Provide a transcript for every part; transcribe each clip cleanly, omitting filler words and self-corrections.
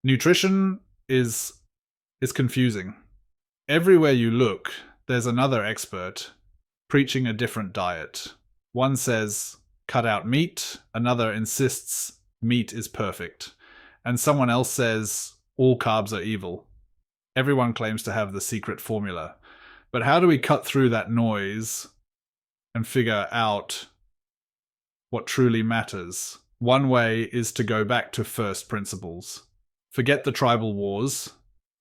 Nutrition is confusing. Everywhere you look, there's another expert preaching a different diet. One says, cut out meat, another insists meat is perfect, and someone else says, all carbs are evil. Everyone claims to have the secret formula. But how do we cut through that noise and figure out what truly matters? One way is to go back to first principles. Forget the tribal wars,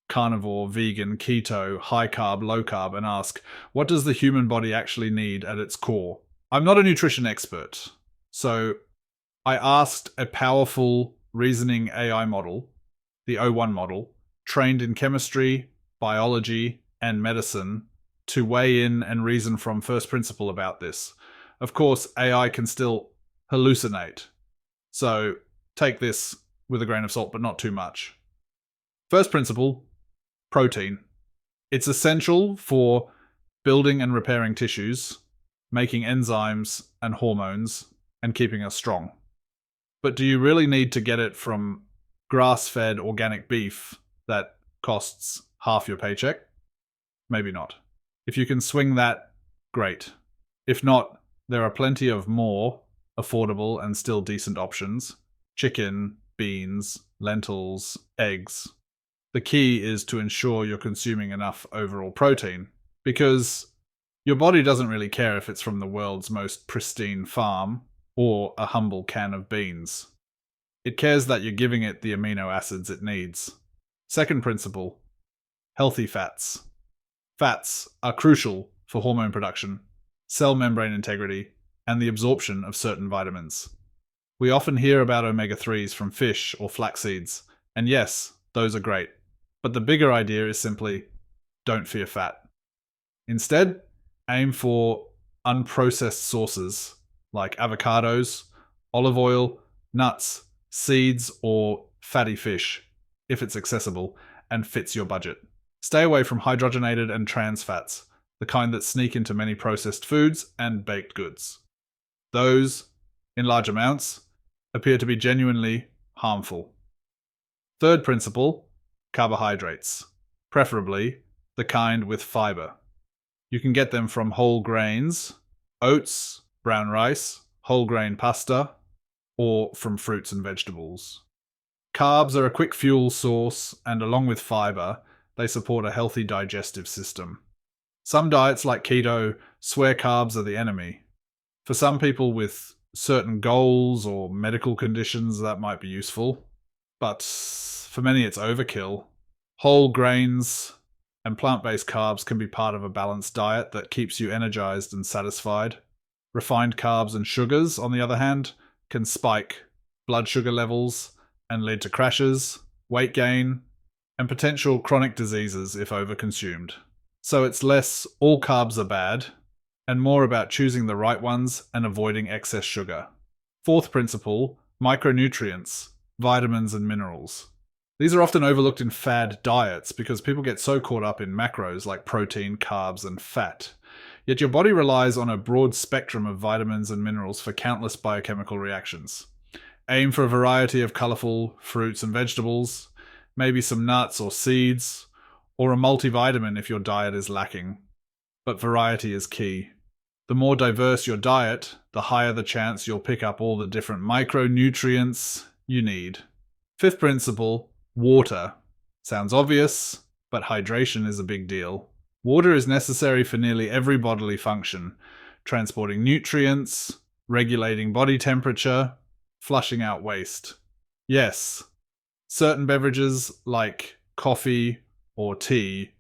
carnivore, vegan, keto, high-carb, low-carb, and ask, what does the human body actually need at its core? I'm not a nutrition expert, so I asked a powerful reasoning AI model, the O1 model, trained in chemistry, biology, and medicine, to weigh in and reason from first principle about this. Of course, AI can still hallucinate, so take this with a grain of salt, but not too much. First principle, protein. It's essential for building and repairing tissues, making enzymes and hormones, and keeping us strong. But do you really need to get it from grass-fed organic beef that costs half your paycheck? Maybe not. If you can swing that, great. If not, there are plenty of more affordable and still decent options. Chicken, beans, lentils, eggs. The key is to ensure you're consuming enough overall protein, because your body doesn't really care if it's from the world's most pristine farm or a humble can of beans. It cares that you're giving it the amino acids it needs. Second principle, healthy fats. Fats are crucial for hormone production, cell membrane integrity, and the absorption of certain vitamins. We often hear about omega-3s from fish or flax seeds, and yes, those are great. But the bigger idea is simply, don't fear fat. Instead, aim for unprocessed sources like avocados, olive oil, nuts, seeds, or fatty fish, if it's accessible and fits your budget. Stay away from hydrogenated and trans fats, the kind that sneak into many processed foods and baked goods. Those, in large amounts, appear to be genuinely harmful. Third principle, carbohydrates, preferably the kind with fiber. You can get them from whole grains, oats, brown rice, whole grain pasta, or from fruits and vegetables. Carbs are a quick fuel source, and along with fiber, they support a healthy digestive system. Some diets like keto swear carbs are the enemy. For some people with certain goals or medical conditions, that might be useful, but for many it's overkill. Whole grains and plant-based carbs can be part of a balanced diet that keeps you energized and satisfied. Refined carbs and sugars, on the other hand, can spike blood sugar levels and lead to crashes, weight gain, and potential chronic diseases if overconsumed. So it's less all carbs are bad, and more about choosing the right ones and avoiding excess sugar. Fourth principle, micronutrients, vitamins and minerals. These are often overlooked in fad diets because people get so caught up in macros like protein, carbs, and fat. Yet your body relies on a broad spectrum of vitamins and minerals for countless biochemical reactions. Aim for a variety of colorful fruits and vegetables, maybe some nuts or seeds, or a multivitamin if your diet is lacking. But variety is key. The more diverse your diet, the higher the chance you'll pick up all the different micronutrients you need. Fifth principle, water. Sounds obvious, but hydration is a big deal. Water is necessary for nearly every bodily function, transporting nutrients, regulating body temperature, flushing out waste. Yes, certain beverages like coffee or tea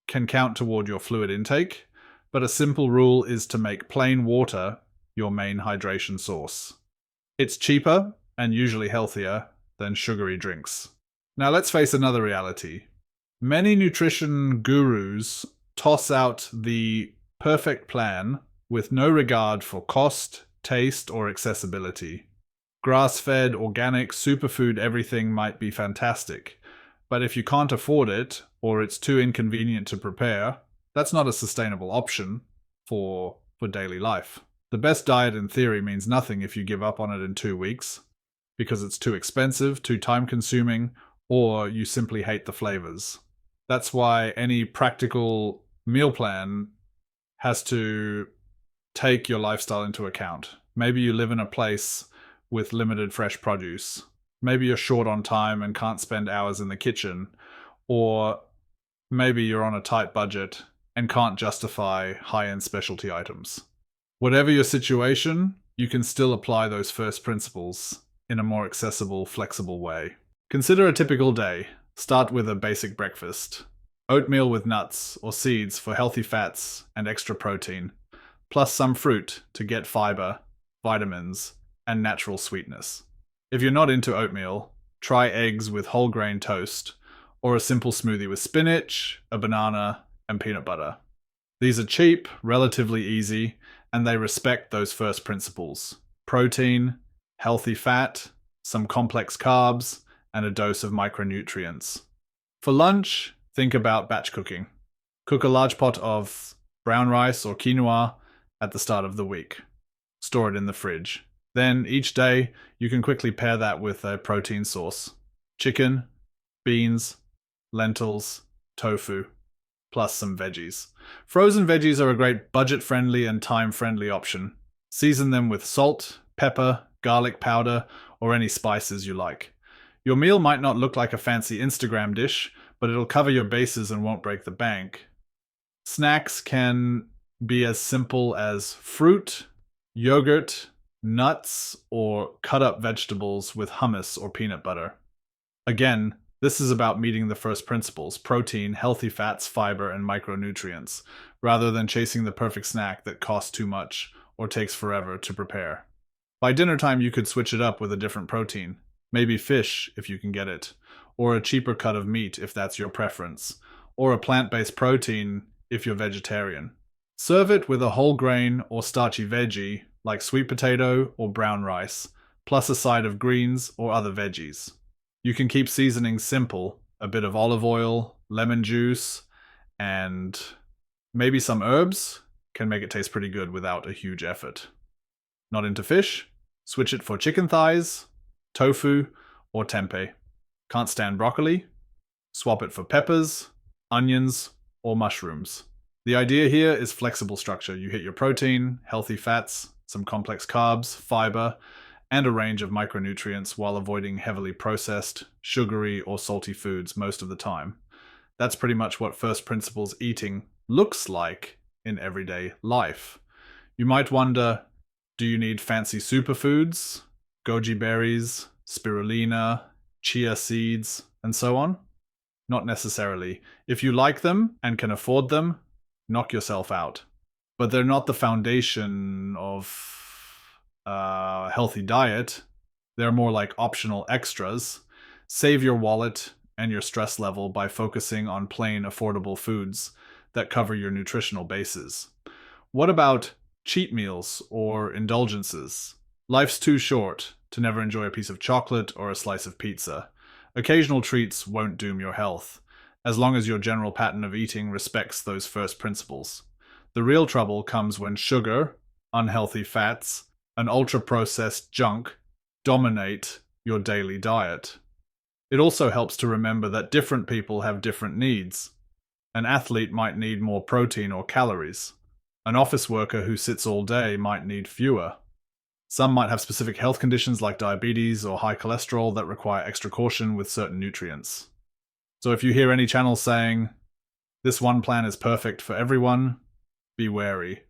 can count toward your fluid intake, but a simple rule is to make plain water your main hydration source. It's cheaper and usually healthier than sugary drinks. Now let's face another reality. Many nutrition gurus toss out the perfect plan with no regard for cost, taste, or accessibility. Grass-fed, organic, superfood everything might be fantastic, but if you can't afford it, or it's too inconvenient to prepare, that's not a sustainable option for daily life. The best diet in theory means nothing if you give up on it in 2 weeks, because it's too expensive, too time-consuming, or you simply hate the flavors. That's why any practical meal plan has to take your lifestyle into account. Maybe you live in a place with limited fresh produce. Maybe you're short on time and can't spend hours in the kitchen. Or maybe you're on a tight budget and can't justify high-end specialty items. Whatever your situation, you can still apply those first principles in a more accessible, flexible way. Consider a typical day. Start with a basic breakfast. Oatmeal with nuts or seeds for healthy fats and extra protein, plus some fruit to get fiber, vitamins, and natural sweetness. If you're not into oatmeal, try eggs with whole grain toast, or a simple smoothie with spinach, a banana, and peanut butter. These are cheap, relatively easy, and they respect those first principles: protein, healthy fat, some complex carbs, and a dose of micronutrients. For lunch, think about batch cooking. Cook a large pot of brown rice or quinoa at the start of the week. Store it in the fridge. Then, each day, you can quickly pair that with a protein source: chicken, beans, lentils, tofu, plus some veggies. Frozen veggies are a great budget-friendly and time-friendly option. Season them with salt, pepper, garlic powder, or any spices you like. Your meal might not look like a fancy Instagram dish, but it'll cover your bases and won't break the bank. Snacks can be as simple as fruit, yogurt, nuts, or cut-up vegetables with hummus or peanut butter. Again, this is about meeting the first principles: protein, healthy fats, fiber, and micronutrients, rather than chasing the perfect snack that costs too much or takes forever to prepare. By dinner time, you could switch it up with a different protein. Maybe fish, if you can get it, or a cheaper cut of meat if that's your preference, or a plant-based protein if you're vegetarian. Serve it with a whole grain or starchy veggie, like sweet potato or brown rice, plus a side of greens or other veggies. You can keep seasoning simple: a bit of olive oil, lemon juice, and maybe some herbs can make it taste pretty good without a huge effort. Not into fish? Switch it for chicken thighs, tofu, or tempeh. Can't stand broccoli? Swap it for peppers, onions, or mushrooms. The idea here is flexible structure. You hit your protein, healthy fats, some complex carbs, fiber, and a range of micronutrients while avoiding heavily processed, sugary, or salty foods most of the time. That's pretty much what first principles eating looks like in everyday life. You might wonder, do you need fancy superfoods, goji berries, spirulina, chia seeds, and so on? Not necessarily. If you like them and can afford them, knock yourself out. But they're not the foundation of a healthy diet. They're more like optional extras. Save your wallet and your stress level by focusing on plain, affordable foods that cover your nutritional bases. What about cheat meals or indulgences? Life's too short to never enjoy a piece of chocolate or a slice of pizza. Occasional treats won't doom your health, as long as your general pattern of eating respects those first principles. The real trouble comes when sugar, unhealthy fats, and ultra-processed junk dominate your daily diet. It also helps to remember that different people have different needs. An athlete might need more protein or calories. An office worker who sits all day might need fewer. Some might have specific health conditions like diabetes or high cholesterol that require extra caution with certain nutrients. So if you hear any channels saying, "This one plan is perfect for everyone," be wary.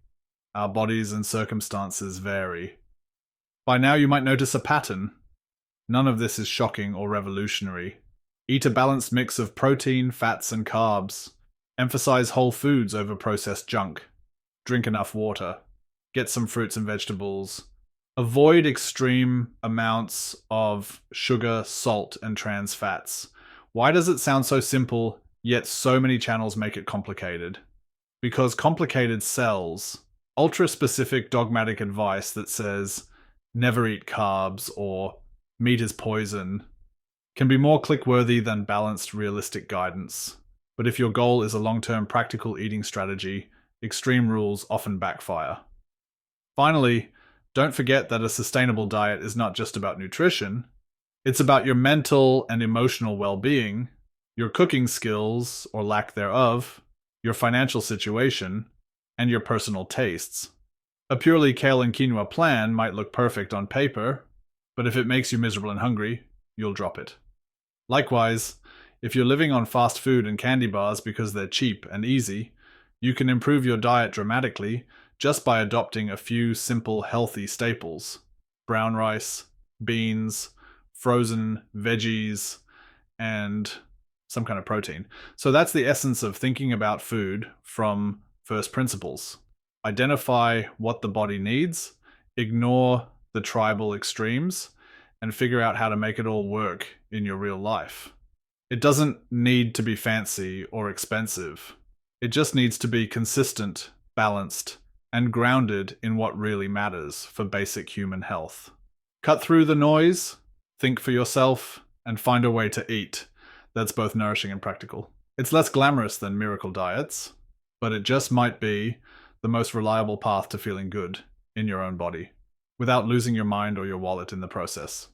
Our bodies and circumstances vary. By now you might notice a pattern. None of this is shocking or revolutionary. Eat a balanced mix of protein, fats, and carbs. Emphasize whole foods over processed junk. Drink enough water. Get some fruits and vegetables. Avoid extreme amounts of sugar, salt, and trans fats. Why does it sound so simple, yet so many channels make it complicated? Because complicated sells. Ultra-specific dogmatic advice that says, never eat carbs or meat is poison, can be more click-worthy than balanced, realistic guidance. But if your goal is a long-term practical eating strategy, extreme rules often backfire. Finally, don't forget that a sustainable diet is not just about nutrition. It's about your mental and emotional well-being, your cooking skills or lack thereof, your financial situation, and your personal tastes. A purely kale and quinoa plan might look perfect on paper, but if it makes you miserable and hungry, you'll drop it. Likewise, if you're living on fast food and candy bars because they're cheap and easy, you can improve your diet dramatically just by adopting a few simple healthy staples: brown rice, beans, frozen veggies, and some kind of protein. So that's the essence of thinking about food from first principles. Identify what the body needs, ignore the tribal extremes, and figure out how to make it all work in your real life. It doesn't need to be fancy or expensive. It just needs to be consistent, balanced, and grounded in what really matters for basic human health. Cut through the noise, think for yourself, and find a way to eat that's both nourishing and practical. It's less glamorous than miracle diets, but it just might be the most reliable path to feeling good in your own body, without losing your mind or your wallet in the process.